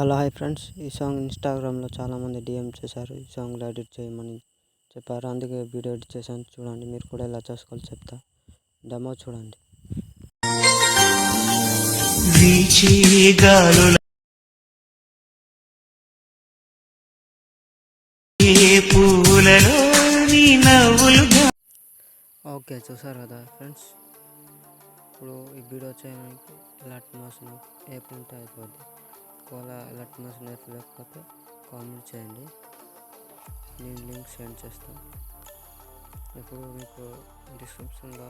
Hello hi friends, ఈ song ఇన్స్టాగ్రామ్లో చాలామంది డిఎం చేశారు. ఈ సాంగ్లో ఎడిట్ చేయమని చెప్పారు, అందుకే వీడియో ఎడిట్ చేశాను. చూడండి, మీరు కూడా ఎలా చేసుకోవాలో చెప్తా. డెమో చూడండి. ఓకే, చూసారు కదా ఫ్రెండ్స్. ఇప్పుడు ఈ వీడియో చేయడానికి ఎలాంటి మోషన్ యాప్ ఉంటే అయిపోద్ది. ఒకవేళ ఎలాంటి మోషన్ యాప్ లేకపోతే కామెంట్ చేయండి, నేను లింక్ సెండ్ చేస్తాను. ఇప్పుడు మీకు డిస్క్రిప్షన్లో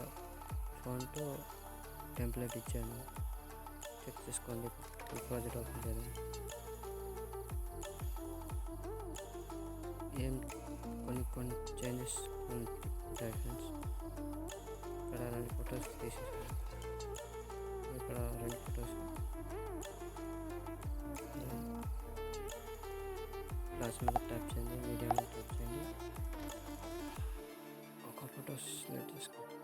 ఫాంట్ టెంప్లెట్ ఇచ్చాను, చెక్ చేసుకోండి. ఈ ప్రాజెక్ట్ ఓపెన్ చేద్దాం. ఏం కొన్ని చేంజెస్ ఉంటాయి ఫ్రెండ్స్. ఇక్కడ 2 ఫొటోస్ తీసేసాను. ఇక్కడ 2 ఫొటోస్ ప్లస్ మీద ట్యాప్ చేయండి, మీడియా మీద ట్యాప్ చేయండి. ఒక ఫోటో సెలెక్ట్ చేసుకోండి.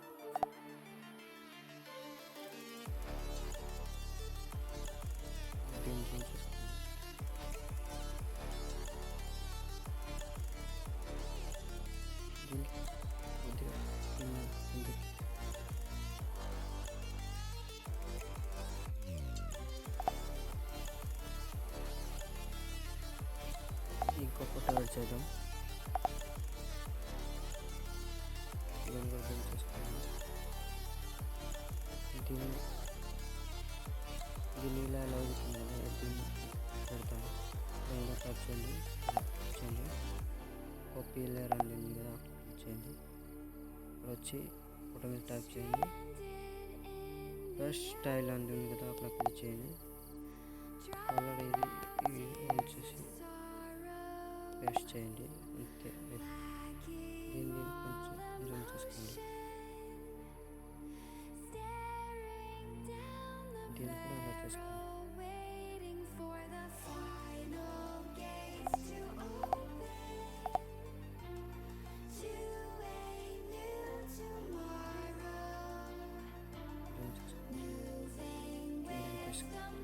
దీన్ని జూమ్ చేసుకోండి. దీనికి కొద్దిగా కిందకి ఇంకో ఫోటో యాడ్ చేద్దాం. దీన్ని కూడా జూమ్ చేసుకోండి. దీన్ని ఇలా అవుతుంది కదా, దీన్ని పెడతాను. దానిలో టచ్ చేయండి, కాపీ లేయర్ అని ఉంది కదా, క్లిక్ చేయండి. ఇక్కడ వచ్చి ఫోటో మీద టైప్ చేయండి. ఫస్ట్ స్టైల్ అని ఉంది కదా, అక్కడ క్లిక్ చేయండి. కలర్ ఇది ఆన్ చేసి పేస్ట్ చేయండి. అంతే, దీన్ని కొంచెం జూమ్ చేసుకోండి. దీన్ని కూడా అలా చేసుకోండి. జూమ్ చేసుకోండి.